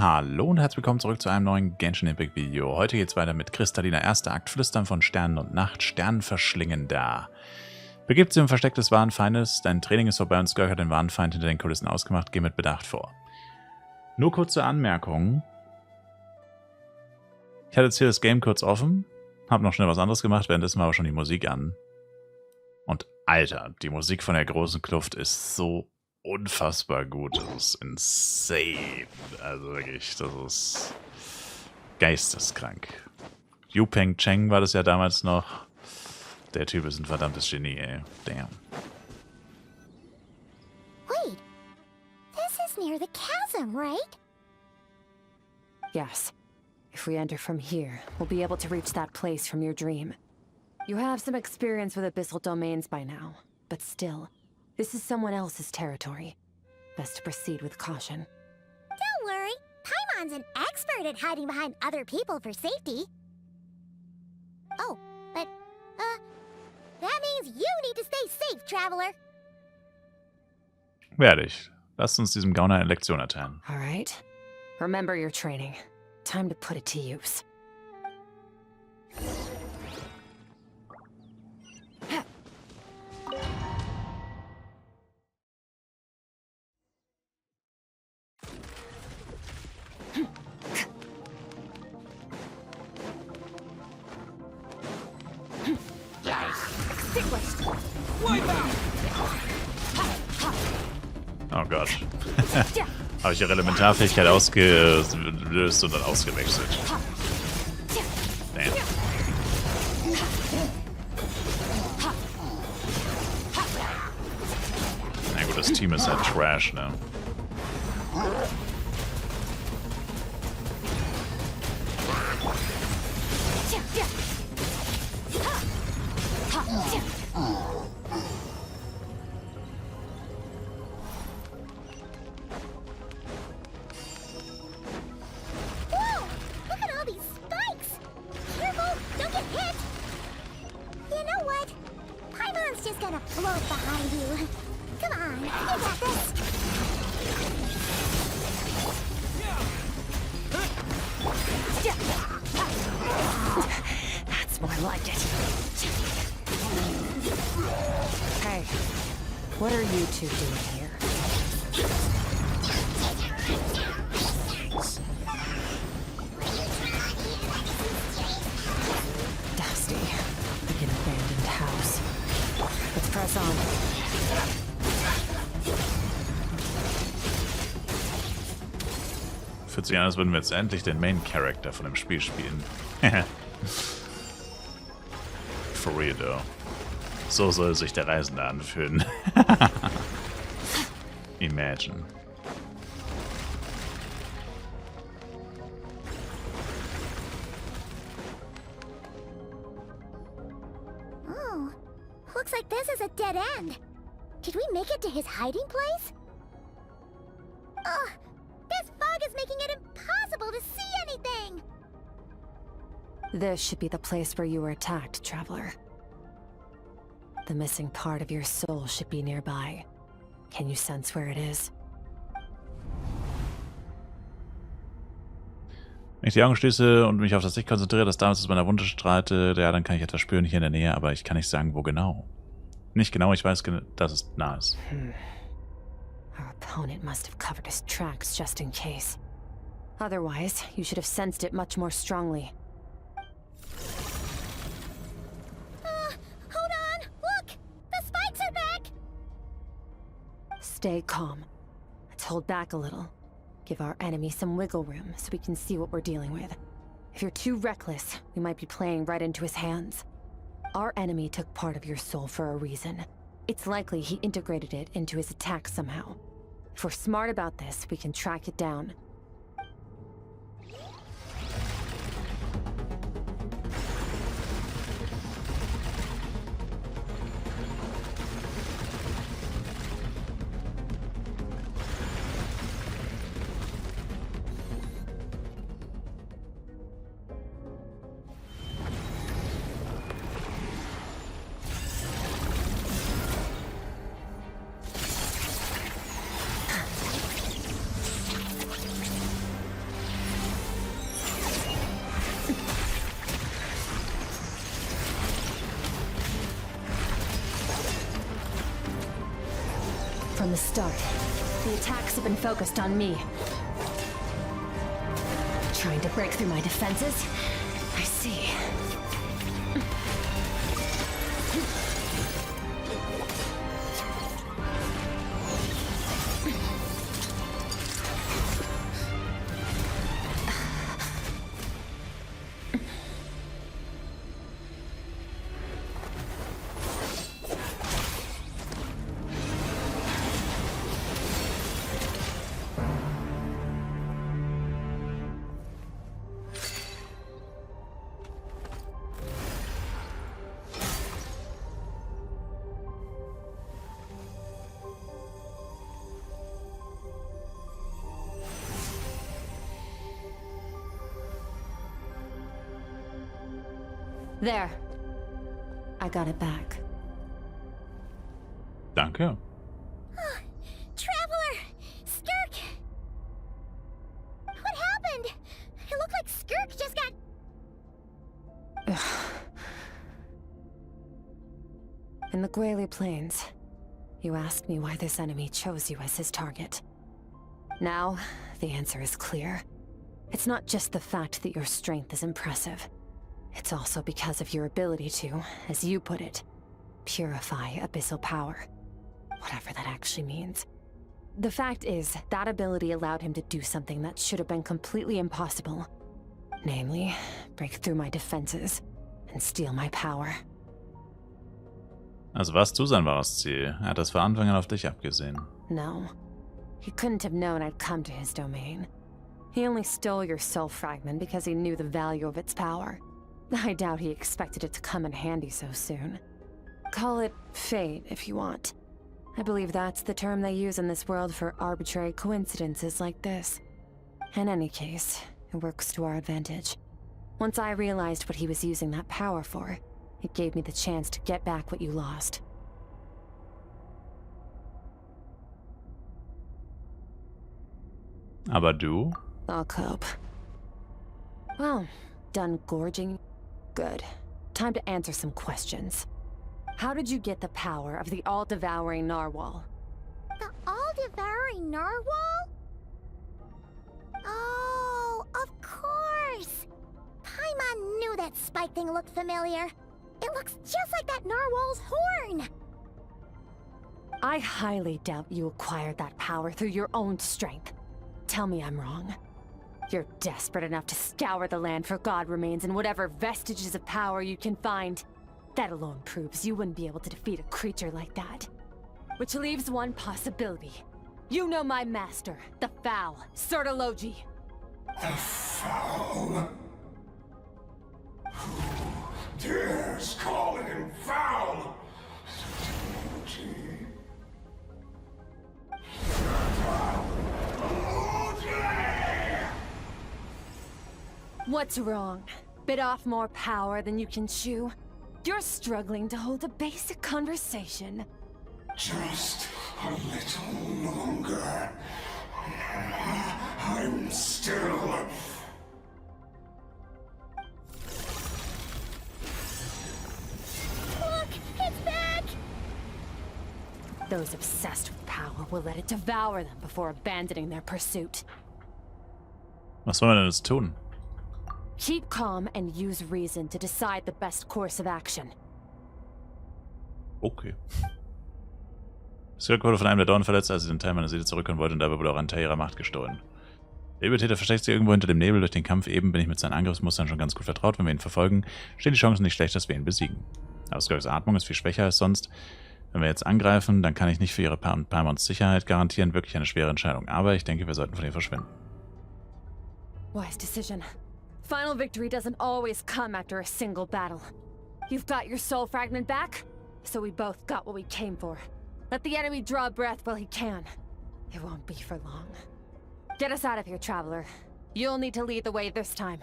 Hallo und herzlich willkommen zurück zu einem neuen Genshin Impact Video. Heute geht es weiter mit Crystallina, erster Akt, Flüstern von Sternen und Nacht, Sternenverschlingender. Begibt sie im Versteck des wahren Feindes, dein Training ist vorbei und Skirk hat den wahren Feind hinter den Kulissen ausgemacht, geh mit Bedacht vor. Nur kurze Anmerkungen. Ich hatte jetzt hier das Game kurz offen, habe noch schnell was anderes gemacht, währenddessen war aber schon die Musik an. Und Alter, die Musik von der großen Kluft ist so unfassbar gut. Das ist insane. Also wirklich, das ist geisteskrank. Yu Peng Cheng war das ja damals noch. Der Typ ist ein verdammtes Genie, ey. Damn. Wait, this is near the chasm, right? Yes. If we enter from here, we'll be able to reach that place from your dream. You have some experience with abyssal domains by now, but still, this is someone else's territory. Best to proceed with caution. Don't worry, Paimon's an expert at hiding behind other people for safety. Oh, but, that means you need to stay safe, Traveler. Werde ich. Lasst uns diesem Gauner eine Lektion erteilen. All right. Remember your training. Time to put it to use. Oh Gott. Habe ich ihre Elementarfähigkeit ausgelöst und dann ausgewechselt. Damn. Na gut, das Team ist halt Trash, ne? That's more like it. Hey, what are you two doing here? Dusty, like an abandoned house. Let's press on. Fühlt sich an, als würden wir jetzt endlich den Main Character von dem Spiel spielen. For real, though. So soll sich der Reisende anfühlen. Imagine. Oh, looks like this is a dead end. Did we make it to his hiding place? Ugh, this fog is making it impossible to see anything! This should be the place where you were attacked, Traveler. The missing part of your soul should be nearby. Can you sense where it is? Wenn ich die Augen schließe und mich auf das Licht konzentriere, das damals aus meiner Wunde strahlte, ja, dann kann ich etwas spüren hier in der Nähe, aber ich kann nicht sagen, wo genau. Nicht genau, ich weiß, dass es nah ist. Our opponent must have covered his tracks just in case. Otherwise, you should have sensed it much more strongly. Hold on! Look! The spikes are back! Stay calm. Let's hold back a little. Give our enemy some wiggle room so we can see what we're dealing with. If you're too reckless, we might be playing right into his hands. Our enemy took part of your soul for a reason. It's likely he integrated it into his attack somehow. If we're smart about this, we can track it down. start. The attacks have been focused on me. Trying to break through my defenses? I see. There. I got it back. Danke. Traveler! Skirk! What happened? It looked like Skirk just got... In the Guili Plains, you asked me why this enemy chose you as his target. Now, the answer is clear. It's not just the fact that your strength is impressive. It's also because of your ability to, as you put it, purify abyssal power. Whatever that actually means. The fact is, that ability allowed him to do something that should have been completely impossible. Namely, break through my defenses and steal my power. Also warst du sein wahres Ziel. Er hat das von Anfang an auf dich abgesehen. No. He couldn't have known I'd come to his domain. He only stole your soul fragment because he knew the value of its power. I doubt he expected it to come in handy so soon. Call it fate, if you want. I believe that's the term they use in this world for arbitrary coincidences like this. In any case, it works to our advantage. Once I realized what he was using that power for, it gave me the chance to get back what you lost. Aber du? I'll cope. Well, done gorging? Good. Time to answer some questions. How did you get the power of the all-devouring narwhal? The all-devouring narwhal? Oh, of course! Paimon knew that spike thing looked familiar. It looks just like that narwhal's horn! I highly doubt you acquired that power through your own strength. Tell me I'm wrong. You're desperate enough to scour the land for god remains and whatever vestiges of power you can find. That alone proves you wouldn't be able to defeat a creature like that. Which leaves one possibility. You know my master, the Foul, Sertologi. The Foul? Who dares call him Foul? What's wrong? Bit off more power than you can chew? You're struggling to hold a basic conversation. Just a little longer. I'm still... Look! It's back! Those obsessed with power will let it devour them before abandoning their pursuit. Was wollen wir denn jetzt tun? Keep calm and use reason to decide the best course of action. Okay. Skirk wurde von einem der Dornen verletzt, als sie den Teil meiner Seele zurückholen wollte, und dabei wurde auch ein Teil ihrer Macht gestohlen. Der Übeltäter versteckt sich irgendwo hinter dem Nebel. Durch den Kampf eben bin ich mit seinen Angriffsmustern schon ganz gut vertraut. Wenn wir ihn verfolgen, stehen die Chancen nicht schlecht, dass wir ihn besiegen. Aber Skirks Atmung ist viel schwächer als sonst. Wenn wir jetzt angreifen, dann kann ich nicht für ihre Paimons Sicherheit garantieren. Wirklich eine schwere Entscheidung. Aber ich denke, wir sollten von ihr verschwinden. Wise decision. Final victory doesn't always come after a single battle. You've got your soul fragment back, so we both got what we came for. Let the enemy draw breath while he can. It won't be for long. Get us out of here, traveler. You'll need to lead the way this time.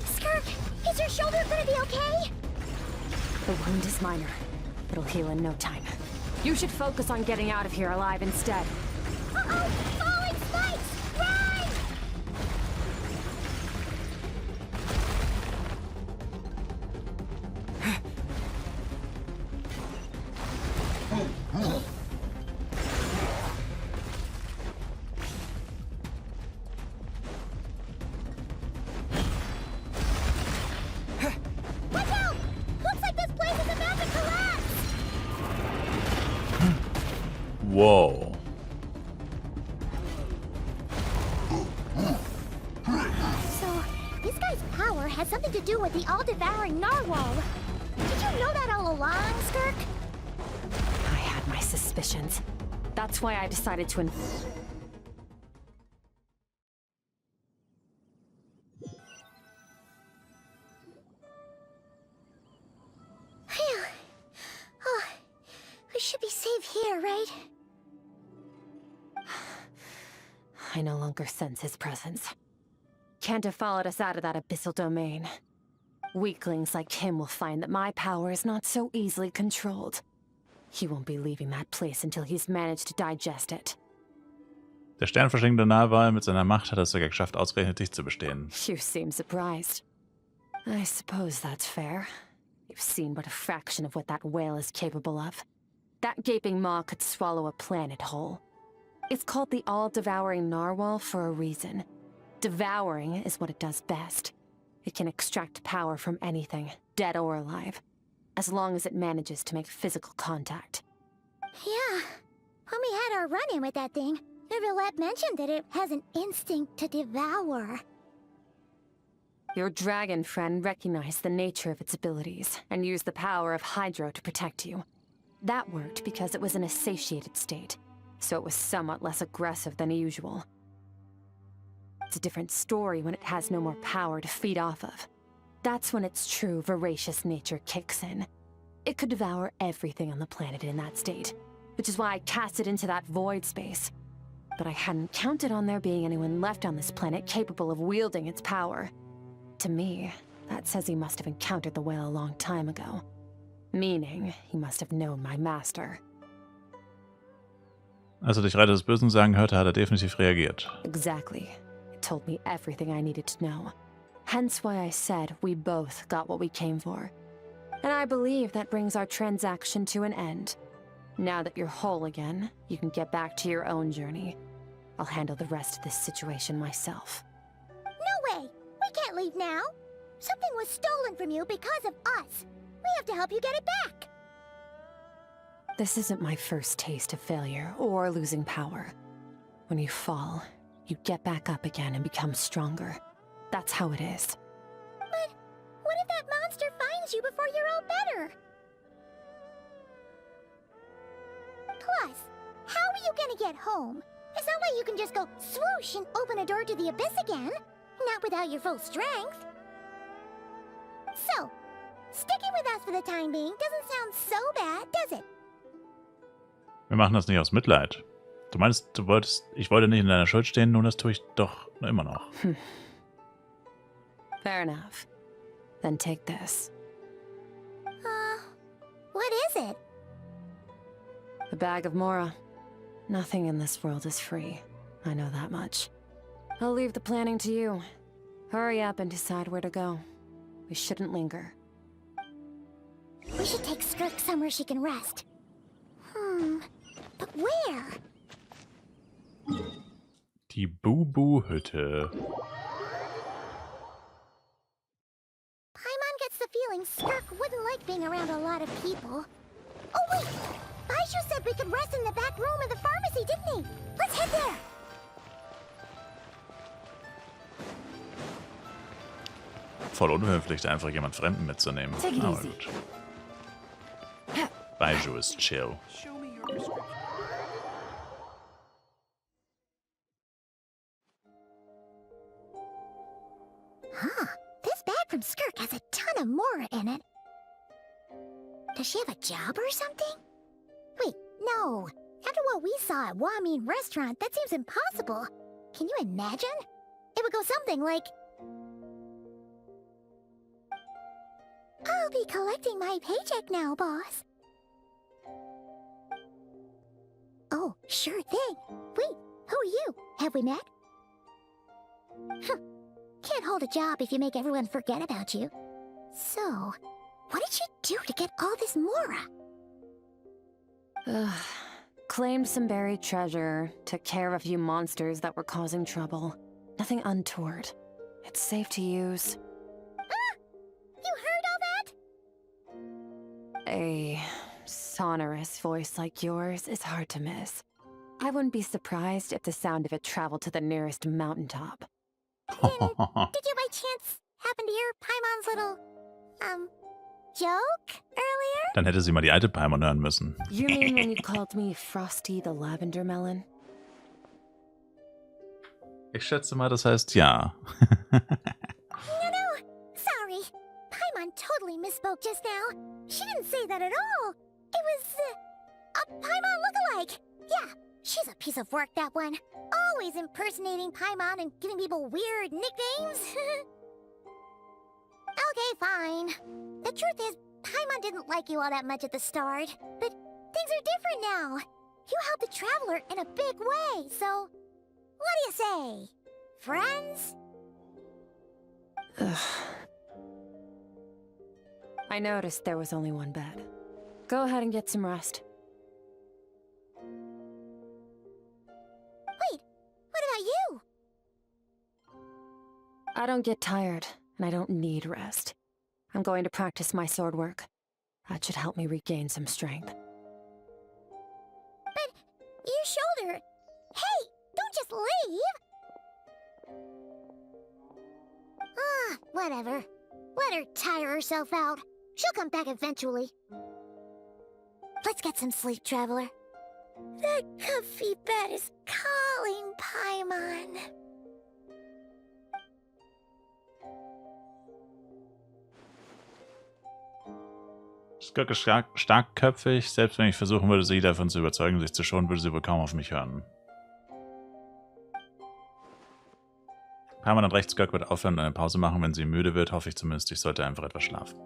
Skirk, is your shoulder gonna be okay? The wound is minor. It'll heal in no time. You should focus on getting out of here alive instead. Uh-oh! Falling spikes! Run! Watch out! Looks like this place is about to collapse! Wow. So, this guy's power has something to do with the all-devouring narwhal. Did you know that all along, Skirk? I had my suspicions. That's why I decided to Phew. Oh, we should be safe here, right? I no longer sense his presence. Can't have followed us out of that abyssal domain. Weaklings like him will find that my power is not so easily controlled. He won't be leaving that place until he's managed to digest it. Der Sternenverschlingende Nahwahl mit seiner Macht hat es sogar geschafft, ausgerechnet dich zu bestehen. You seem surprised. I suppose that's fair. You've seen but a fraction of what that whale is capable of. That gaping maw could swallow a planet whole. It's called the all-devouring narwhal for a reason. Devouring is what it does best. It can extract power from anything, dead or alive, as long as it manages to make physical contact. Yeah. When we had our run-in with that thing, Neverlet mentioned that it has an instinct to devour. Your dragon friend recognized the nature of its abilities and used the power of Hydro to protect you. That worked because it was in a satiated state, so it was somewhat less aggressive than usual. It's a different story when it has no more power to feed off of. That's when its true voracious nature kicks in. It could devour everything on the planet in that state, which is why I cast it into that void space. But I hadn't counted on there being anyone left on this planet capable of wielding its power. To me, that says he must have encountered the whale a long time ago. Meaning, he must have known my master. Als er dich Reiter des Bösen sagen hörte, hat er definitiv reagiert. Exactly. It told me everything I needed to know. Hence why I said we both got what we came for. And I believe that brings our transaction to an end. Now that you're whole again, you can get back to your own journey. I'll handle the rest of this situation myself. No way! We can't leave now! Something was stolen from you because of us! We have to help you get it back! This isn't my first taste of failure or losing power. When you fall, you get back up again and become stronger. That's how it is. But what if that monster finds you before you're all better? Plus, how are you gonna get home? It's not like you can just go swoosh and open a door to the abyss again. Not without your full strength. So, sticking with us for the time being doesn't sound so bad, does it? Wir machen das nicht aus Mitleid. Du meinst, ich wollte nicht in deiner Schuld stehen, nun das tue ich doch immer noch. Fair enough. Then take this. What is it? A bag of Mora. Nothing in this world is free. I know that much. I'll leave the planning to you. Hurry up and decide where to go. We shouldn't linger. We should take Skirk somewhere she can rest. But where? Die Bubu-Hütte. Paimon gets the feeling Skirk wouldn't like being around a lot of people. Oh wait! Baishu said we could rest in the back room of the pharmacy, didn't he? Let's head there! Voll unhöflich, einfach jemand Fremden mitzunehmen. Take it Aber easy. gut. Baiju ist chill. Show me your prescription. This bag from Skirk has a ton of Mora in it. Does she have a job or something? Wait, no. After what we saw at Wamin Restaurant, that seems impossible. Can you imagine? It would go something like... I'll be collecting my paycheck now, boss. Oh, sure thing. Wait, who are you? Have we met? Can't hold a job if you make everyone forget about you. So, what did she do to get all this Mora? Claimed some buried treasure, took care of a few monsters that were causing trouble. Nothing untoward. It's safe to use. You heard all that? A sonorous voice like yours is hard to miss. I wouldn't be surprised if the sound of it traveled to the nearest mountaintop. Did you by chance happen to hear Paimon's little, joke earlier? Dann hätte sie mal die alte Paimon hören müssen. You mean when you called me Frosty the Lavender Melon? Ich schätze mal, das heißt ja. No, sorry. Paimon totally misspoke just now. She didn't say that at all. It was, a Paimon lookalike. Yeah, she's a piece of work, that one. Always impersonating Paimon and giving people weird nicknames. Okay, fine. The truth is, Paimon didn't like you all that much at the start. But things are different now. You helped the Traveler in a big way, so... What do you say? Friends? Ugh. I noticed there was only one bed. Go ahead and get some rest. Wait, what about you? I don't get tired, and I don't need rest. I'm going to practice my sword work. That should help me regain some strength. But your shoulder... Hey, don't just leave! Ah, whatever. Let her tire herself out. She'll come back eventually. Let's get some sleep, Traveler. That comfy bed is calling, Paimon. Skirk ist starkköpfig. Selbst wenn ich versuchen würde, sie davon zu überzeugen, sich zu schonen, würde sie wohl kaum auf mich hören. Paimon hat recht, Skirk wird aufhören und eine Pause machen, wenn sie müde wird. Hoffe ich zumindest, ich sollte einfach etwas schlafen.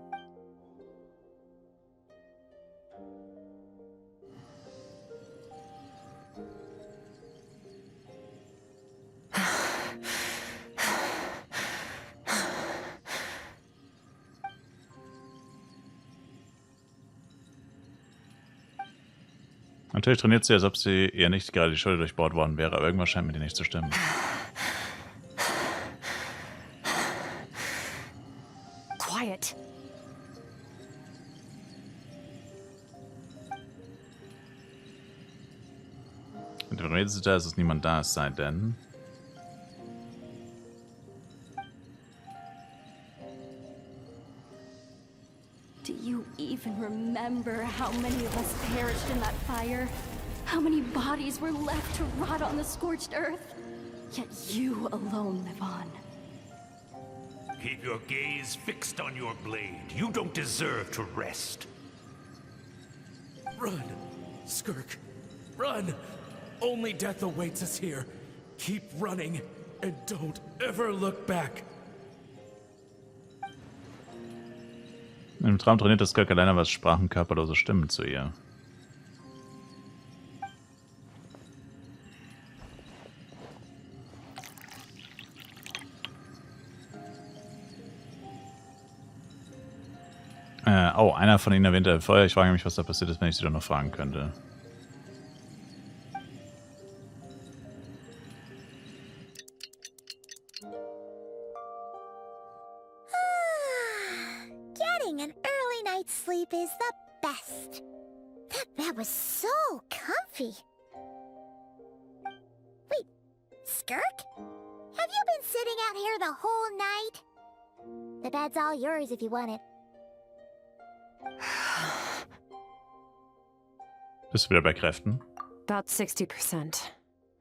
Natürlich trainiert sie, als ob sie ihr nicht gerade die Schulter durchbohrt worden wäre, aber irgendwas scheint mit ihr nicht zu stimmen. Quiet. Und wenn redet sie da, ist es niemand da, es sei denn... Do you even remember how many of us perished in that fire? How many bodies were left to rot on the scorched earth? Yet you alone live on. Keep your gaze fixed on your blade. You don't deserve to rest. Run, Skirk. Run! Only death awaits us here. Keep running, and don't ever look back. Im Traum trainiert das Skirk alleine, was sprachen körperlose Stimmen zu ihr. Oh, einer von ihnen erwähnte Feuer. Ich frage mich, was da passiert ist, wenn ich sie doch noch fragen könnte. Getting an early night's sleep is the best. That bed was so comfy. Wait, Skirk? Have you been sitting out here the whole night? The bed's all yours if you want it. Bist du wieder bei Kräften? About 60%.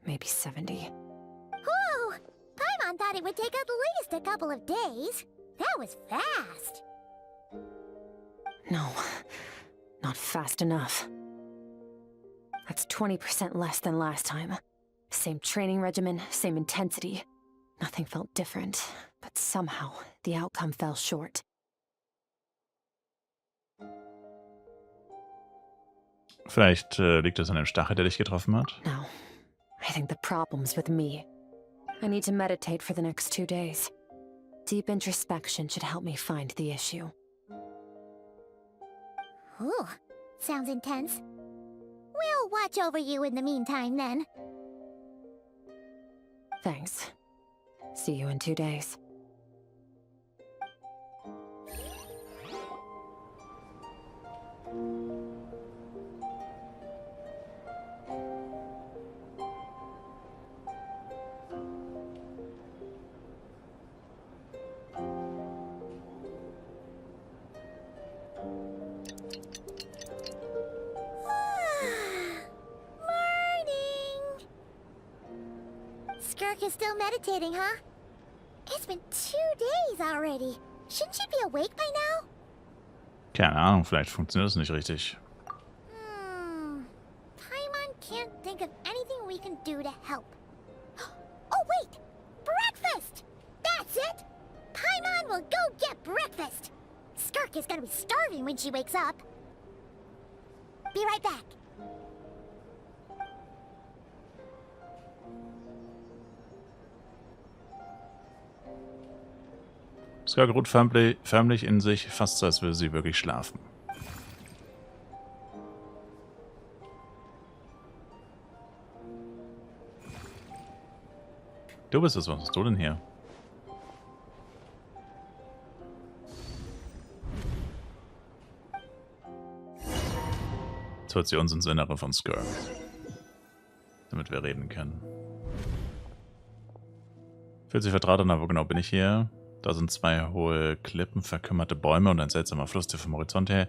Maybe 70. Whoa! Paimon thought it would take at least a couple of days. That was fast. No, not fast enough. That's 20% less than last time. Same training regimen, same intensity. Nothing felt different, but somehow the outcome fell short. Vielleicht liegt es an dem Stachel, der dich getroffen hat? No, I think the problem's with me. I need to meditate for the next 2 days. Deep introspection should help me find the issue. Ooh, sounds intense. I'll watch over you in the meantime, then. Thanks. See you in 2 days. Morning! Skirk is still meditating, huh? It's been 2 days already. Shouldn't she be awake by now? Keine Ahnung, vielleicht funktioniert es nicht richtig. Paimon can't think of anything we can do to help. Oh, wait! Breakfast! That's it! Paimon will go get breakfast! Skirk is gonna be starving when she wakes up. Be right back. Skirk ruht förmlich in sich, fast so, als würde sie wirklich schlafen. Du bist es, was bist du denn hier? Jetzt holt sie uns ins Innere von Skirk, damit wir reden können. Fühlt sich vertraut an, aber wo genau bin ich hier? Da sind 2 hohe Klippen, verkümmerte Bäume und ein seltsamer Fluss, der vom Horizont her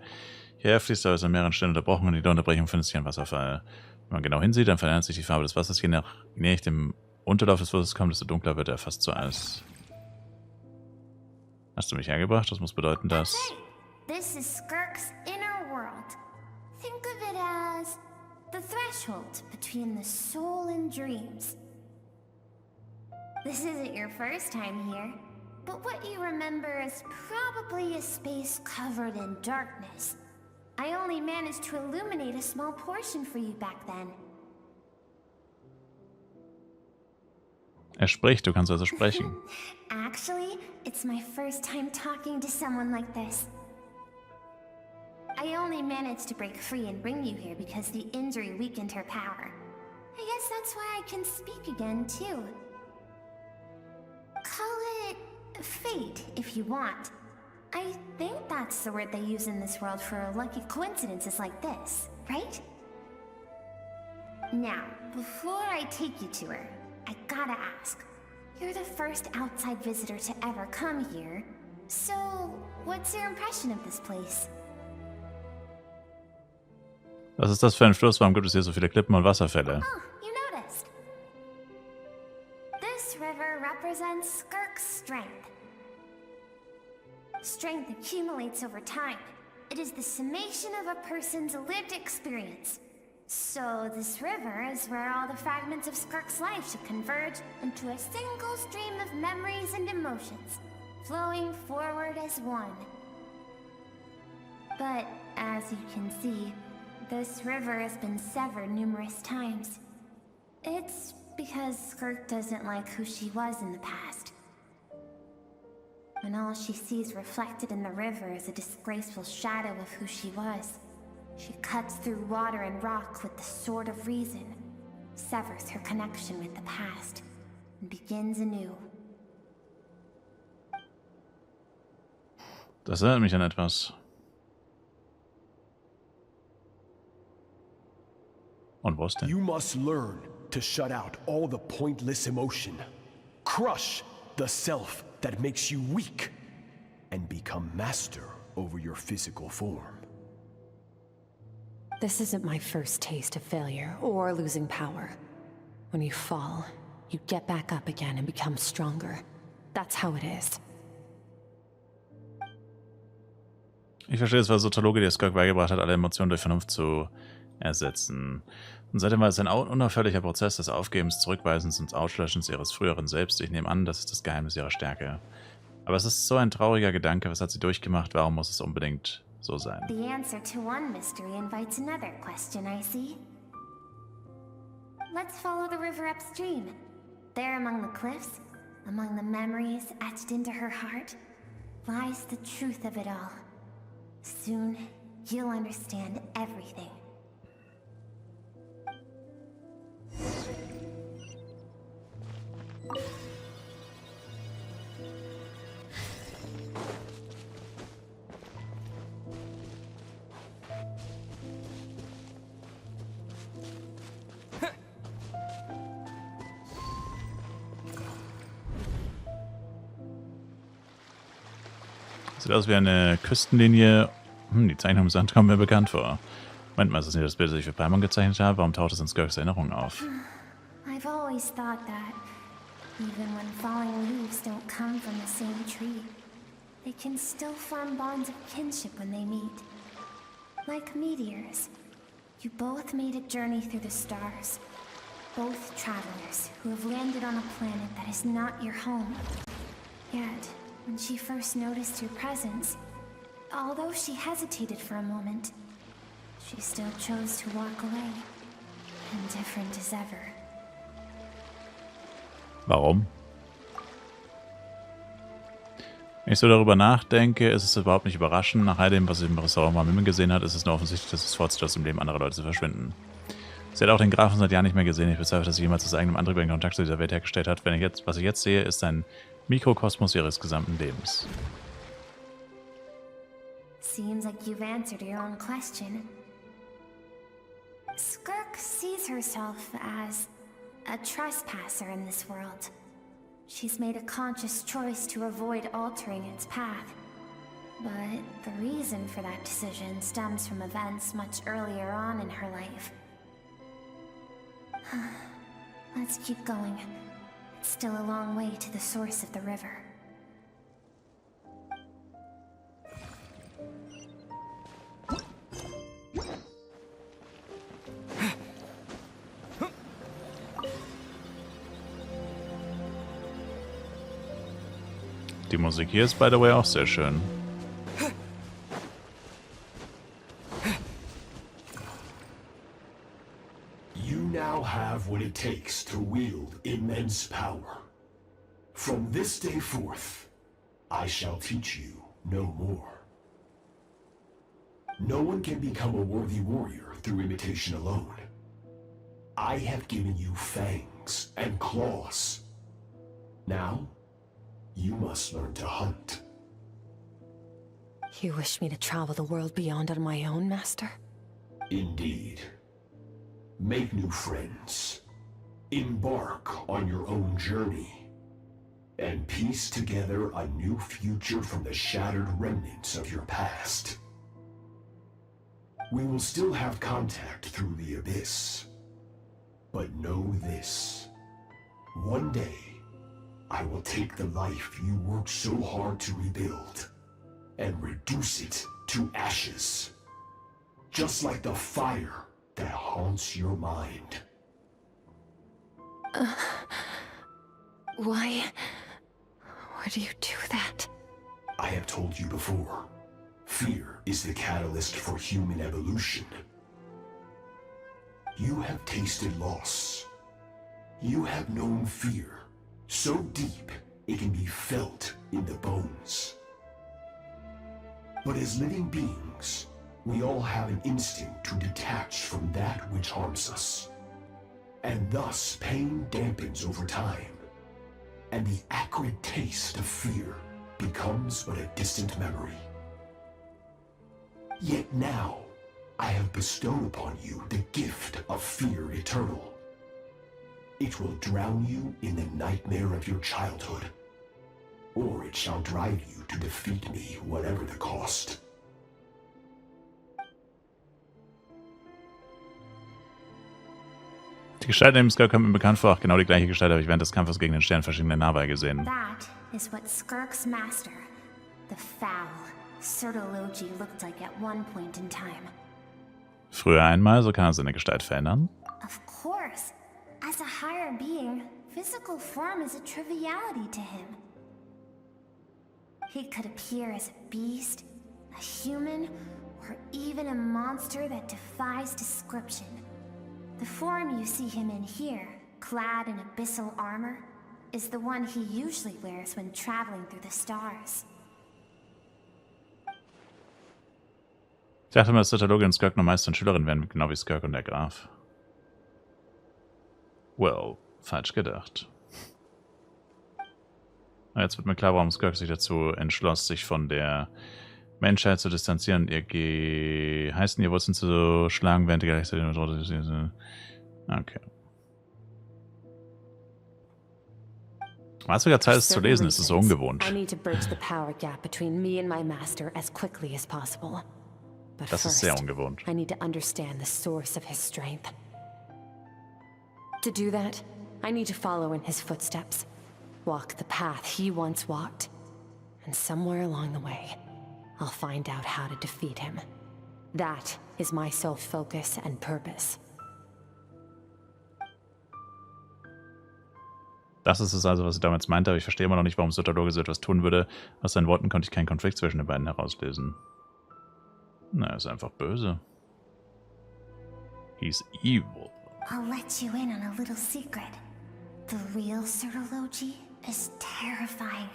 hierher fließt, aber ist an mehreren Stellen unterbrochen und in jeder Unterbrechung findet sich ein Wasserfall. Wenn man genau hinsieht, dann verändert sich die Farbe des Wassers. Je näher ich dem Unterlauf des Flusses komme, desto dunkler wird er fast zu Eis. Hast du mich hergebracht? Das muss bedeuten, dass... This is Skirk's inner world. Think of it as the threshold between the soul and dreams. This isn't your first time here, but what you remember is probably a space covered in darkness. I only managed to illuminate a small portion for you back then. Er spricht, du kannst also sprechen. Actually, it's my first time talking to someone like this. I only managed to break free and bring you here because the injury weakened her power. I guess that's why I can speak again, too. Call it fate, if you want. I think that's the word they use in this world for lucky coincidences like this, right? Now, before I take you to her, I gotta ask. You're the first outside visitor to ever come here, so what's your impression of this place? Was ist das für ein Fluss? Warum gibt es hier so viele Klippen und Wasserfälle? Oh, you noticed. This river represents Skirk's strength. Strength accumulates over time. It is the summation of a person's lived experience. So this river is where all the fragments of Skirk's life should converge into a single stream of memories and emotions, flowing forward as one. But as you can see, this river has been severed numerous times. It's because Skirk doesn't like who she was in the past. And all she sees reflected in the river is a disgraceful shadow of who she was. She cuts through water and rock with the sword of reason, severs her connection with the past, and begins anew. Das erinnert mich an etwas. Und was denn? You must learn to shut out all the pointless emotion. Crush the self that makes you weak, and become master over your physical form. This isn't my first taste of failure or losing power. When you fall, you get back up again and become stronger. That's how it is. Ich verstehe, es war Soziologe, der Skirk beigebracht hat, alle Emotionen durch Vernunft zu ersetzen. Und seitdem war es ein unaufhörlicher Prozess des Aufgebens, Zurückweisens und Auslöschens ihres früheren Selbst. Ich nehme an, das ist das Geheimnis ihrer Stärke. Aber es ist so ein trauriger Gedanke. Was hat sie durchgemacht? Warum muss es unbedingt so sein? The answer to one mystery invites another question, I see. Let's follow the river upstream. There among the cliffs, among the memories etched into her heart, lies the truth of it all. Soon, you'll understand everything. Sieht aus wie eine Küstenlinie. Die Zeichnung im Sand kommt mir bekannt vor. Moment mal, ist das nicht das Bild, das ich für Paimon gezeichnet habe? Warum taucht es in Skirks Erinnerung auf? I've always thought that, even when falling leaves don't come from the same tree, they can still form bonds of kinship when they meet. Like meteors, you both made a journey through the stars. Both travelers who have landed on a planet that is not your home. Yet, when she first noticed your presence, although she hesitated for a moment, she still chose to walk away, indifferent as ever. Warum? Wenn ich so darüber nachdenke, ist es überhaupt nicht überraschend. Nach all dem, was sie im Restaurant mal mit mir gesehen hat, ist es nur offensichtlich, dass es vorzieht, aus dem Leben anderer Leute zu verschwinden. Sie hat auch den Grafen seit Jahren nicht mehr gesehen. Ich bezweifle, dass sie jemals aus eigenem Antrieb einen Kontakt zu dieser Welt hergestellt hat. Was ich jetzt sehe, ist ein Mikrokosmos ihres gesamten Lebens. Seems like you've answered your own question. Skirk sees herself as a trespasser in this world. She's made a conscious choice to avoid altering its path. But the reason for that decision stems from events much earlier on in her life. Let's keep going. It's still a long way to the source of the river. Die Musik hier ist, by the way, auch sehr schön. You now have what it takes to wield immense power. From this day forth, I shall teach you no more. No one can become a worthy warrior through imitation alone. I have given you fangs and claws. Now, you must learn to hunt. You wish me to travel the world beyond on my own, Master? Indeed. Make new friends. Embark on your own journey. And piece together a new future from the shattered remnants of your past. We will still have contact through the abyss. But know this. One day, I will take the life you worked so hard to rebuild and reduce it to ashes. Just like the fire that haunts your mind. Why do you do that? I have told you before, fear is the catalyst for human evolution. You have tasted loss. You have known fear. So deep, it can be felt in the bones. But as living beings, we all have an instinct to detach from that which harms us. And thus, pain dampens over time. And the acrid taste of fear becomes but a distant memory. Yet now, I have bestowed upon you the gift of fear eternal. It will drown you in the nightmare of your childhood, or it shall drive you to defeat me, whatever the cost. Die Gestalt neben Skirk kommt mir bekannt vor. Auch genau die gleiche Gestalt habe ich während des Kampfes gegen den Sternenverschlingender nahe gesehen. That is what Skirk's master, the foul Surtology, looked like at one point in time. Früher einmal, so kann er seine Gestalt verändern. Of course. As a higher being, physical form is a triviality to him. He could appear as a beast, a human, or even a monster that defies description. The form you see him in here, clad in abyssal armor, is the one he usually wears when traveling through the stars. Ich dachte mal, dass Surtology und Skirk nur Meister und Schülerin wären, genau wie Skirk und der Graf. Well, falsch gedacht. Jetzt wird mir klar, warum Skirk sich dazu entschloss, sich von der Menschheit zu distanzieren und ihr heißen ihr Wurzeln zu schlagen, während die gleichzeitig... Okay. War sogar Zeit, es zu lesen. Es ist so ungewohnt. I need to bridge the power gap between me and my master as quickly as possible. But Das ist sehr ungewohnt. I need to understand the source of his strength. To do that, I need to follow in his footsteps. Walk the path he once walked. And somewhere along the way, I'll find out how to defeat him. That is my sole focus and purpose. Das ist es also, was ich damals meinte, aber ich verstehe immer noch nicht, warum Sotalorge so etwas tun würde. Aus seinen Worten konnte ich keinen Konflikt zwischen den beiden herauslesen. Na, er ist einfach böse. He's evil. I'll let you in on a little secret. The real Sotalorge is terrifying.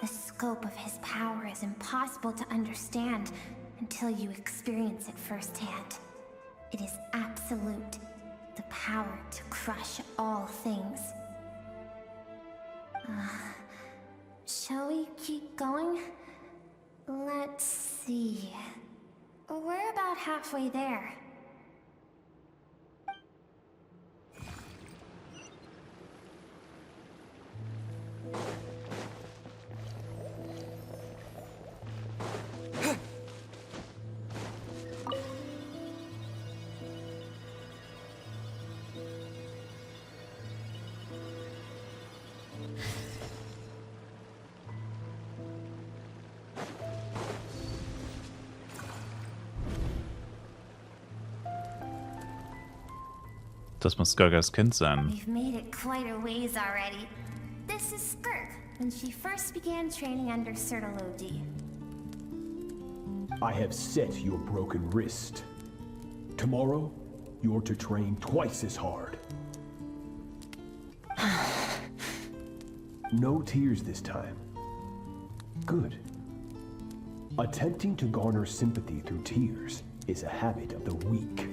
The scope of his power is impossible to understand until you experience it firsthand. It is absolute. The power to crush all things. Shall we keep going? Let's see. We're about halfway there. Das muss Skirk als Kind sein. We've made it quite a ways already. This is Skirk, when she first began training under Sotalorge. I have set your broken wrist. Tomorrow, you're to train twice as hard. No tears this time. Good. Attempting to garner sympathy through tears is a habit of the weak.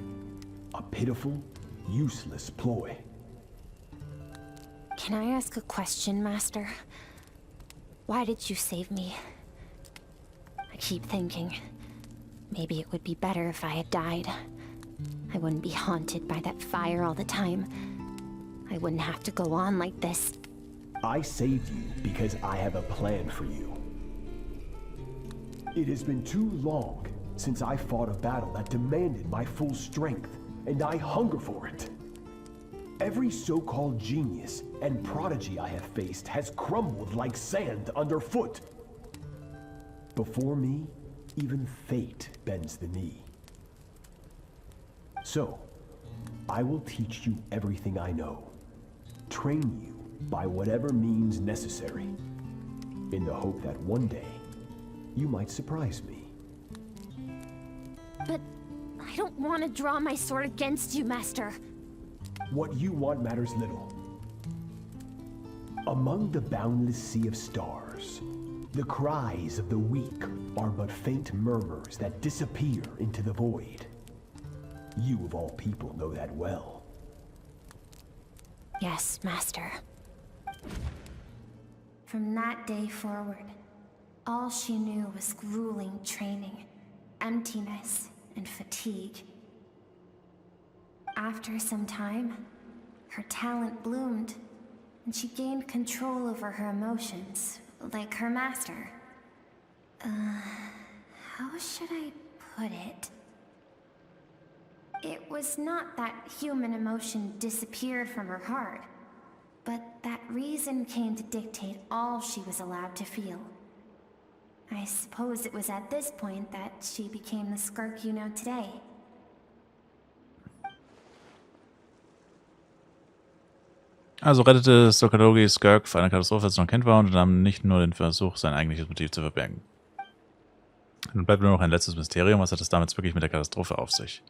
A pitiful, useless ploy. Can I ask a question, Master? Why did you save me? I keep thinking, maybe it would be better if I had died. I wouldn't be haunted by that fire all the time. I wouldn't have to go on like this. I saved you because I have a plan for you. It has been too long since I fought a battle that demanded my full strength, and I hunger for it. Every so-called genius and prodigy I have faced has crumbled like sand underfoot. Before me, even fate bends the knee. So, I will teach you everything I know. Train you by whatever means necessary, in the hope that one day, you might surprise me. But I don't want to draw my sword against you, Master. What you want matters little. Among the boundless sea of stars, the cries of the weak are but faint murmurs that disappear into the void. You of all people know that well. Yes, Master. From that day forward, all she knew was grueling training, emptiness, and fatigue. After some time, her talent bloomed, and she gained control over her emotions, like her master. How should I put it? It was not that human emotion disappeared from her heart, but that reason came to dictate all she was allowed to feel. I suppose it was at this point that she became the Skirk you know today. Also rettete Sotalorge Skirk vor einer Katastrophe, als er noch Kind war, und unternahm nicht nur den Versuch, sein eigentliches Motiv zu verbergen. Nun bleibt nur noch ein letztes Mysterium. Was hat es damals wirklich mit der Katastrophe auf sich?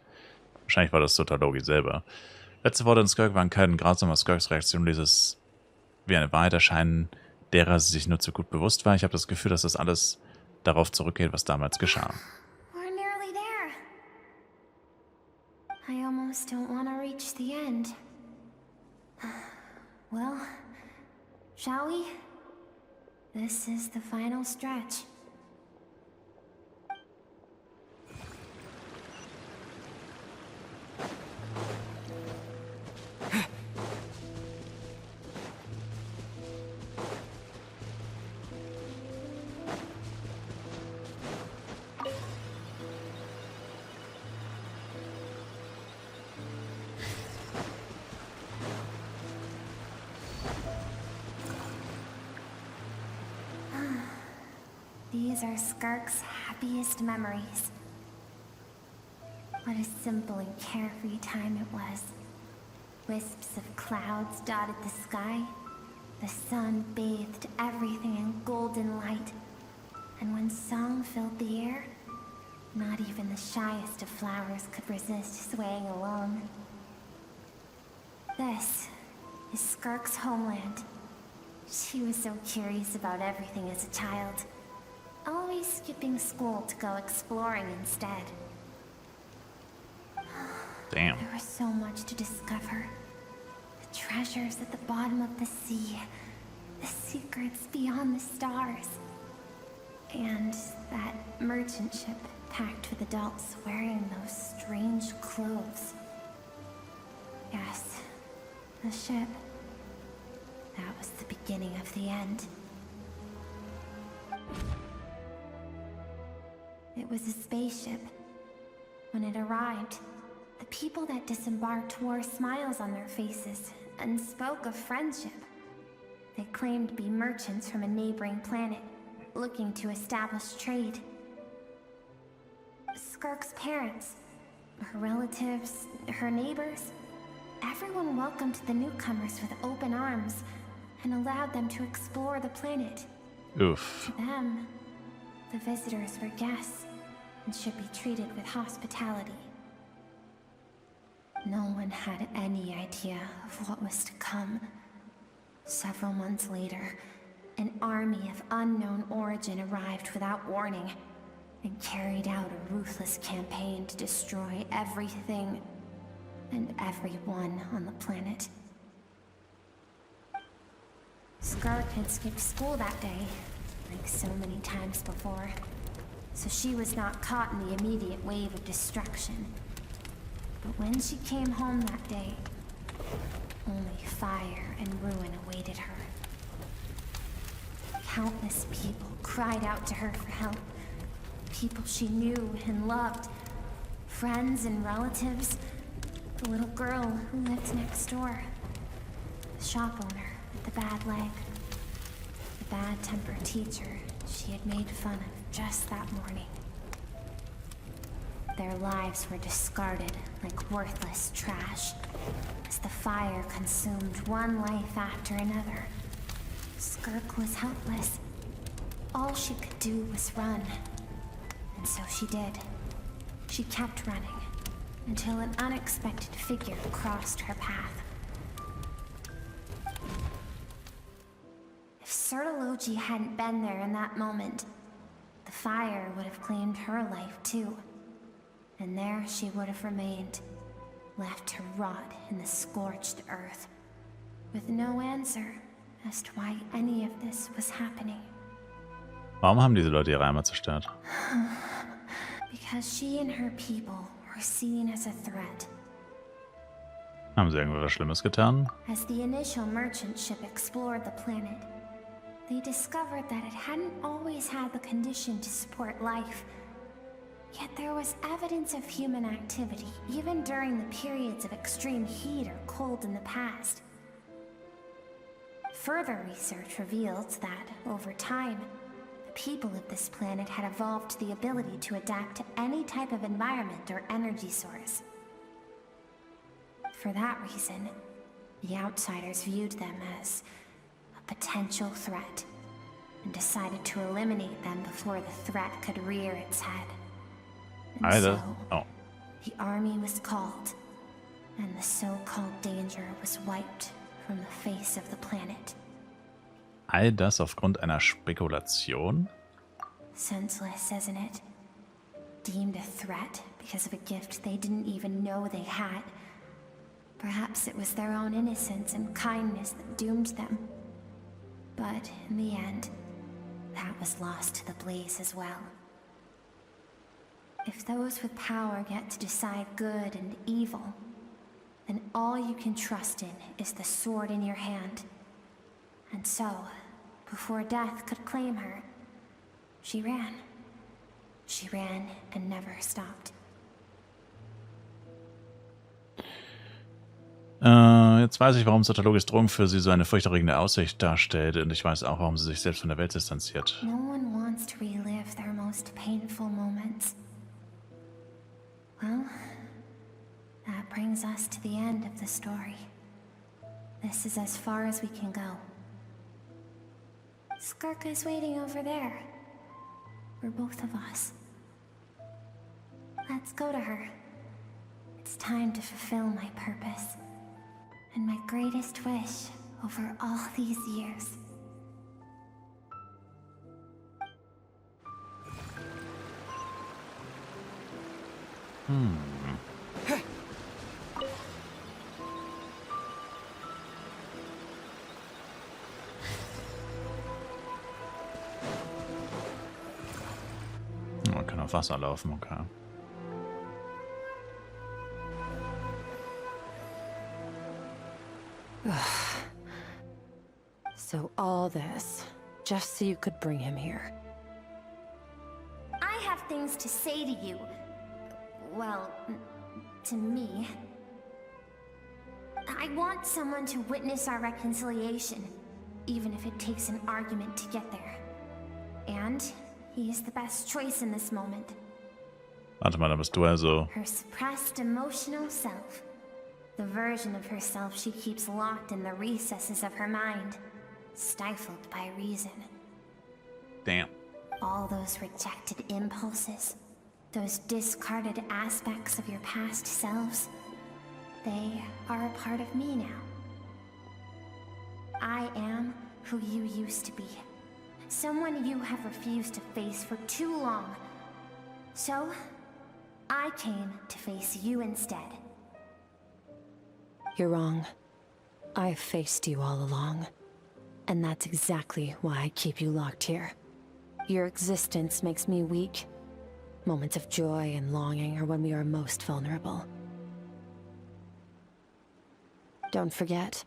Wahrscheinlich war das Sotalorge selber. Letzte Worte an Skirk waren kein grausamer. Skirks Reaktion ließ es wie eine Wahrheit erscheinen, derer sie sich nur zu gut bewusst war. Ich habe das Gefühl, dass das alles darauf zurückgeht, was damals geschah. We're nearly there. I almost don't want to reach the end. Well, shall we? This is the final stretch. These are Skirk's happiest memories. What a simple and carefree time it was. Wisps of clouds dotted the sky. The sun bathed everything in golden light. And when song filled the air, not even the shyest of flowers could resist swaying along. This is Skirk's homeland. She was so curious about everything as a child, always skipping school to go exploring instead. Damn. There was so much to discover. The treasures at the bottom of the sea, the secrets beyond the stars, and that merchant ship packed with adults wearing those strange clothes. Yes, the ship. That was the beginning of the end. It was a spaceship. When it arrived, the people that disembarked wore smiles on their faces and spoke of friendship. They claimed to be merchants from a neighboring planet, looking to establish trade. Skirk's parents, her relatives, her neighbors, everyone welcomed the newcomers with open arms and allowed them to explore the planet. Oof. To them, the visitors were guests and should be treated with hospitality. No one had any idea of what was to come. Several months later, an army of unknown origin arrived without warning and carried out a ruthless campaign to destroy everything and everyone on the planet. Skirk had skipped school that day, like so many times before, so she was not caught in the immediate wave of destruction. But when she came home that day, only fire and ruin awaited her. Countless people cried out to her for help. People she knew and loved. Friends and relatives. The little girl who lived next door. The shop owner with the bad leg. The bad-tempered teacher she had made fun of just that morning. Their lives were discarded like worthless trash as the fire consumed one life after another. Skirk was helpless. All she could do was run. And so she did. She kept running until an unexpected figure crossed her path. If Sertology hadn't been there in that moment, the fire would have claimed her life too. And there she would have remained, left to rot in the scorched earth, with no answer as to why any of this was happening. Warum haben diese Leute ihre Heimat zerstört? Because she and her people were seen as a threat. Haben sie irgendwas Schlimmes getan? As the initial merchant ship explored the planet, they discovered that it hadn't always had the condition to support life. Yet there was evidence of human activity, even during the periods of extreme heat or cold in the past. Further research revealed that, over time, the people of this planet had evolved the ability to adapt to any type of environment or energy source. For that reason, the outsiders viewed them as a potential threat, and decided to eliminate them before the threat could rear its head. And so, the army was called, and the so-called danger was wiped from the face of the planet. All das aufgrund einer Spekulation? Senseless, isn't it? Deemed a threat because of a gift they didn't even know they had. Perhaps it was their own innocence and kindness that doomed them. But in the end, that was lost to the blaze as well. If those with power get to decide good and evil, then all you can trust in is the sword in your hand. And so, before death could claim her, she ran. She ran and never stopped. Jetzt weiß ich, warum Sotalogis Drohung für sie so eine furchterregende Aussicht darstellt, und ich weiß auch, warum sie sich selbst von der Welt distanziert. No one wants to relive their most painful moments. Well, that brings us to the end of the story. This is as far as we can go. Skirk is waiting over there. For both of us. Let's go to her. It's time to fulfill my purpose. And my greatest wish over all these years. Man kann auf Wasser laufen, okay. So all this, just so you could bring him here. I have things to say to you. Well, to me. I want someone to witness our reconciliation, even if it takes an argument to get there. And he is the best choice in this moment. Warte mal, da bist du also... Her suppressed emotional self. The version of herself she keeps locked in the recesses of her mind, stifled by reason. Damn. All those rejected impulses, those discarded aspects of your past selves, they are a part of me now. I am who you used to be. Someone you have refused to face for too long. So, I came to face you instead. You're wrong. I've faced you all along. And that's exactly why I keep you locked here. Your existence makes me weak. Moments of joy and longing are when we are most vulnerable. Don't forget,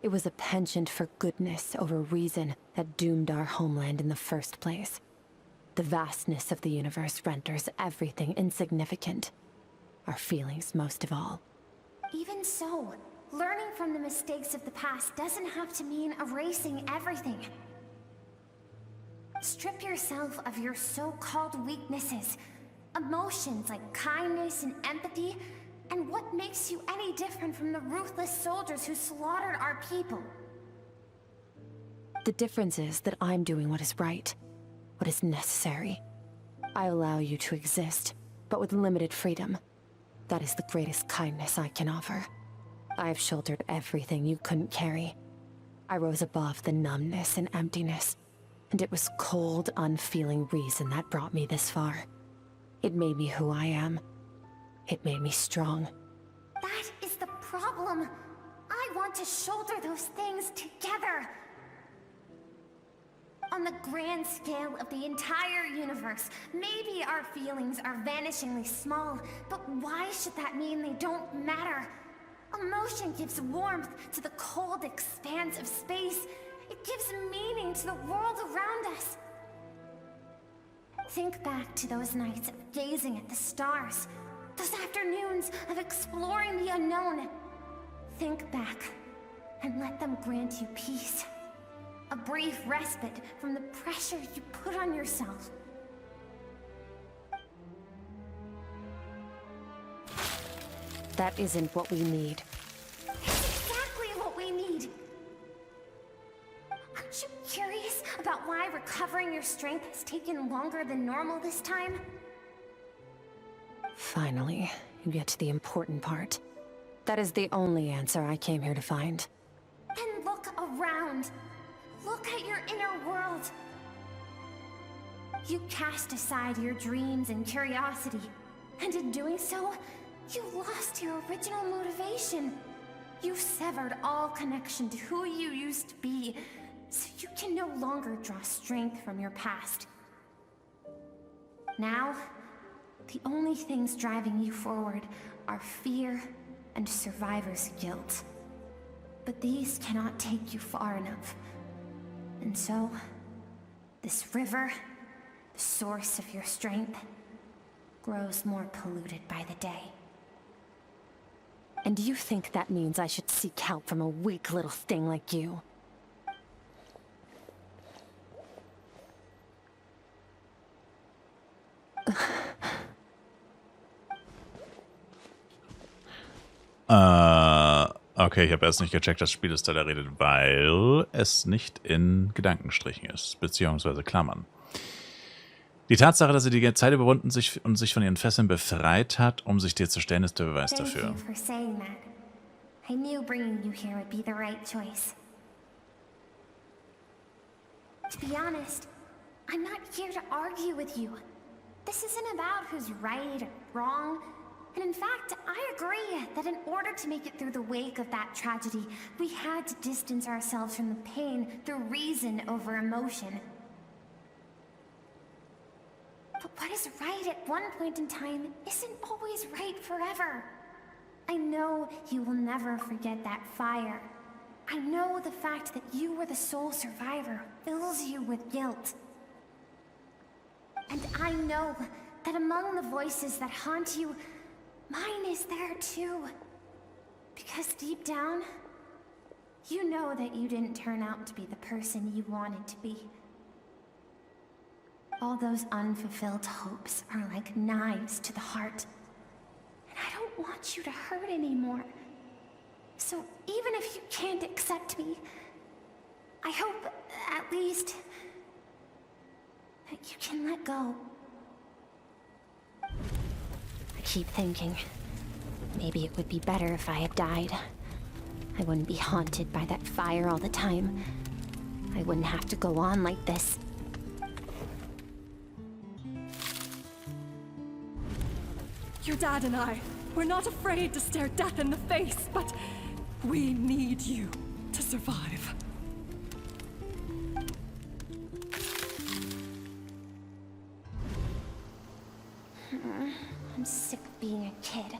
it was a penchant for goodness over reason that doomed our homeland in the first place. The vastness of the universe renders everything insignificant. Our feelings most of all. Even so, learning from the mistakes of the past doesn't have to mean erasing everything. Strip yourself of your so-called weaknesses, emotions like kindness and empathy, and what makes you any different from the ruthless soldiers who slaughtered our people? The difference is that I'm doing what is right, what is necessary. I allow you to exist, but with limited freedom. That is the greatest kindness I can offer. I've shouldered everything you couldn't carry. I rose above the numbness and emptiness, and it was cold, unfeeling reason that brought me this far. It made me who I am. It made me strong. That is the problem. I want to shoulder those things together. On the grand scale of the entire universe, maybe our feelings are vanishingly small, but why should that mean they don't matter? Emotion gives warmth to the cold expanse of space. It gives meaning to the world around us. Think back to those nights of gazing at the stars, those afternoons of exploring the unknown. Think back and let them grant you peace. A brief respite from the pressure you put on yourself. That isn't what we need. It's exactly what we need. Aren't you curious about why recovering your strength has taken longer than normal this time? Finally, you get to the important part. That is the only answer I came here to find. Then look around. Look at your inner world. You cast aside your dreams and curiosity, and in doing so, you lost your original motivation. You severed all connection to who you used to be, so you can no longer draw strength from your past. Now, the only things driving you forward are fear and survivor's guilt. But these cannot take you far enough. And so, this river, the source of your strength, grows more polluted by the day. And you think that means I should seek help from a weak little thing like you? Okay, ich habe erst nicht gecheckt, dass Spielestyler redet, weil es nicht in Gedankenstrichen ist, beziehungsweise Klammern. Die Tatsache, dass sie die Zeit überwunden und sich von ihren Fesseln befreit hat, um sich dir zu stellen, ist der Beweis dafür. Thank you for saying that. I knew bringing you here would be the right choice. To be honest, I'm not here to argue with you. This isn't about who's right or wrong. And in fact, I agree that in order to make it through the wake of that tragedy, we had to distance ourselves from the pain through reason over emotion. But what is right at one point in time isn't always right forever. I know you will never forget that fire. I know the fact that you were the sole survivor fills you with guilt. And I know that among the voices that haunt you, mine is there too. Because deep down, you know that you didn't turn out to be the person you wanted to be. All those unfulfilled hopes are like knives to the heart. And I don't want you to hurt anymore. So even if you can't accept me, I hope, at least, that you can let go. I keep thinking, maybe it would be better if I had died. I wouldn't be haunted by that fire all the time. I wouldn't have to go on like this. Your dad and I, we're not afraid to stare death in the face, but we need you to survive. I'm sick of being a kid.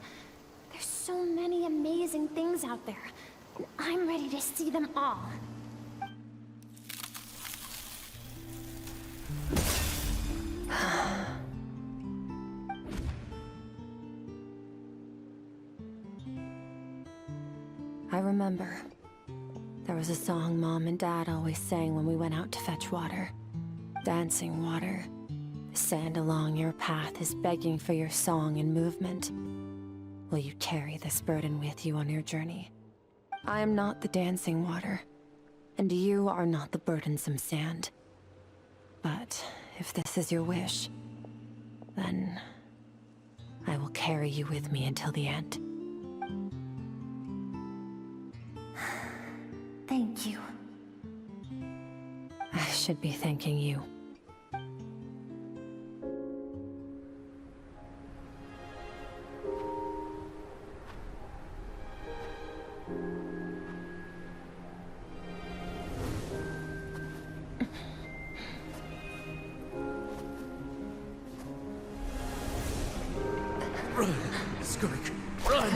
There's so many amazing things out there, and I'm ready to see them all. I remember. There was a song Mom and Dad always sang when we went out to fetch water. Dancing water. The sand along your path is begging for your song and movement. Will you carry this burden with you on your journey? I am not the dancing water, and you are not the burdensome sand. But if this is your wish, then I will carry you with me until the end. Thank you. I should be thanking you. Run, Skirk, run!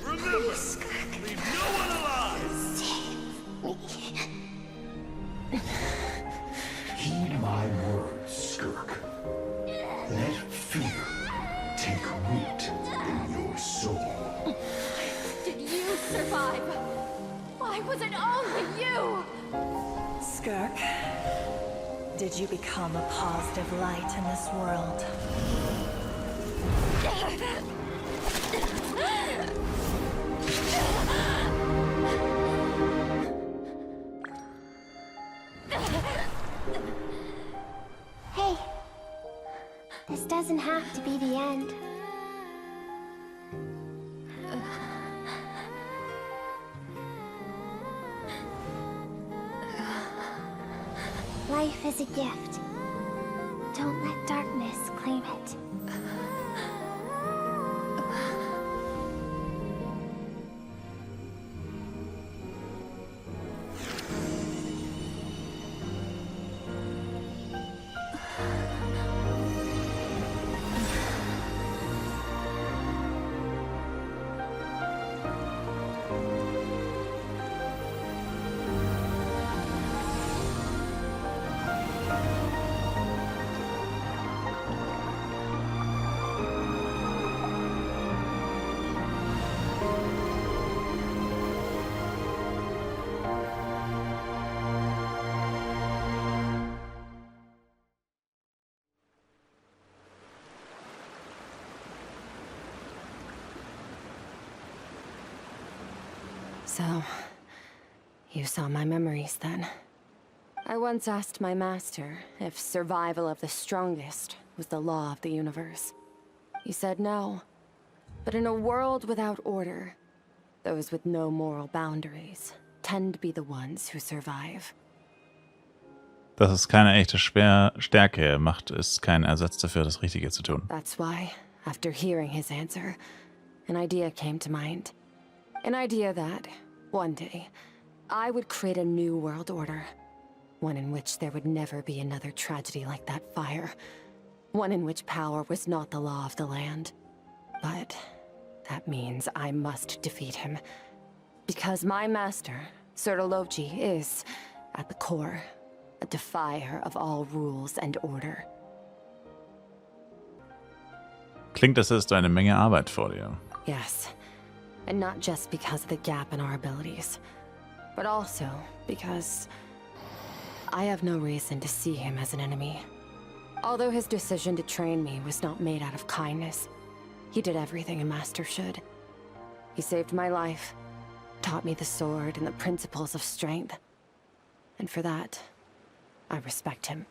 Remember, leave no one alive! Heed my words, Skirk. Let fear take root in your soul. Did you survive? Why was it only you? Skirk, did you become a positive light in this world? Hey, this doesn't have to be the end. Life is a gift. Don't let darkness claim it. So, you saw my memories then. I once asked my master if survival of the strongest was the law of the universe. He said no. But in a world without order, those with no moral boundaries tend to be the ones who survive. Das ist keine echte Stärke. Macht ist kein Ersatz dafür, das Richtige zu tun. That's why, after hearing his answer, an idea came to mind. An idea that, one day, I would create a new world order. One in which there would never be another tragedy like that fire. One in which power was not the law of the land. But that means I must defeat him. Because my master, Sertologi, is, at the core, a defier of all rules and order. Klingt, als hättest du eine Menge Arbeit vor dir. Yes. And not just because of the gap in our abilities, but also because I have no reason to see him as an enemy. Although his decision to train me was not made out of kindness, he did everything a master should. He saved my life, taught me the sword and the principles of strength. And for that, I respect him.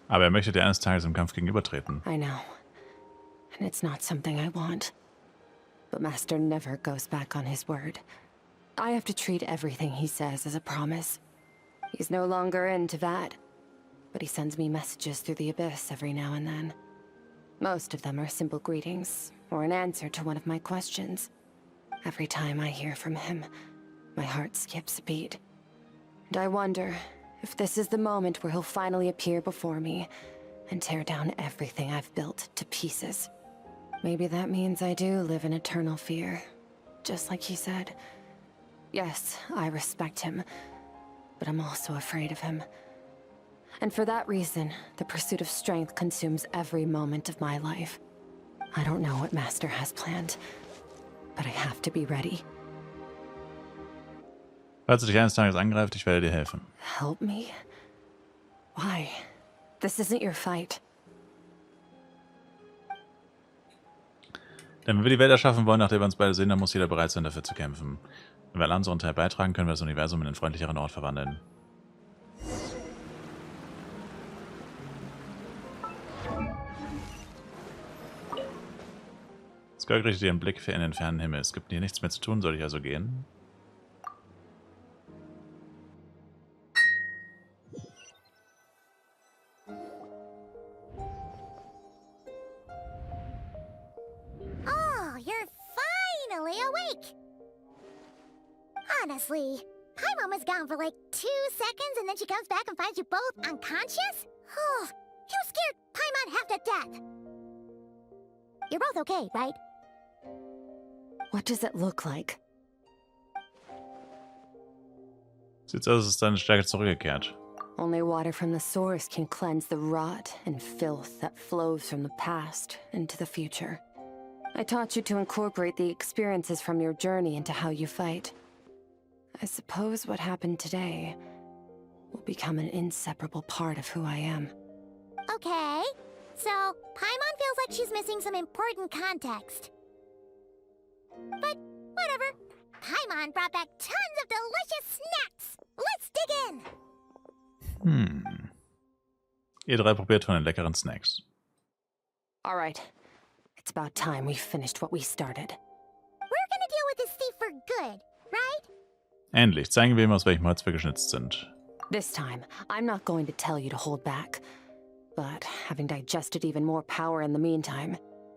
Aber er möchte dir eines Tages im Kampf gegenübertreten. I know. And it's not something I want. But Master never goes back on his word. I have to treat everything he says as a promise. He's no longer into that. But he sends me messages through the abyss every now and then. Most of them are simple greetings, or an answer to one of my questions. Every time I hear from him, my heart skips a beat. And I wonder if this is the moment where he'll finally appear before me and tear down everything I've built to pieces. Maybe that means I do live in eternal fear, just like he said. Yes, I respect him, but I'm also afraid of him. And for that reason, the pursuit of strength consumes every moment of my life. I don't know what Master has planned, but I have to be ready. Falls er dich eines Tages angreift, ich werde dir helfen. Help me? Why? This isn't your fight. Denn wenn wir die Welt erschaffen wollen, nach der wir uns beide sehen, dann muss jeder bereit sein, dafür zu kämpfen. Wenn wir alle unseren Teil beitragen, können wir das Universum in einen freundlicheren Ort verwandeln. Skirk richtet ihren Blick in den fernen Himmel. Es gibt hier nichts mehr zu tun, soll ich also gehen? Oh, you're finally awake! Honestly, Paimon was gone for like 2 seconds and then she comes back and finds you both unconscious? Oh, you scared Paimon half to death! You're both okay, right? What does it look like? Sieht so aus, als ist deine Stärke zurückgekehrt. Only water from the source can cleanse the rot and filth that flows from the past into the future. I taught you to incorporate the experiences from your journey into how you fight. I suppose what happened today will become an inseparable part of who I am. Okay, so Paimon feels like she's missing some important context. But whatever. Paimon brought back tons of delicious snacks. Let's dig in. Ihr drei probiert von den leckeren Snacks. All right. It's about time we finished what we started. We're gonna deal with this thief for good, right? Endlich, zeigen wir ihm, aus welchem Holz wir geschnitzt sind. This time, I'm not going to tell you to hold back. But having digested even more power in the meantime,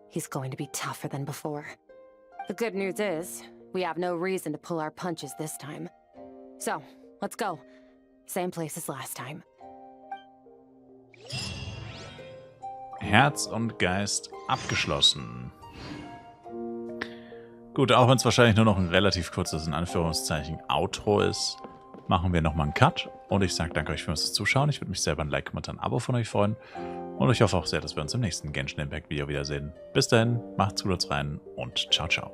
he's going to be tougher than before. The good news is, we have no reason to pull our punches this time. So, let's go. Same place as last time. Herz und Geist abgeschlossen. Gut, auch wenn es wahrscheinlich nur noch ein relativ kurzes, in Anführungszeichen, Outro ist, machen wir nochmal einen Cut. Und ich sage danke euch fürs Zuschauen. Ich würde mich selber ein Like, Kommentar, ein Abo von euch freuen. Und ich hoffe auch sehr, dass wir uns im nächsten Genshin Impact Video wiedersehen. Bis dahin, macht's gut rein und ciao, ciao.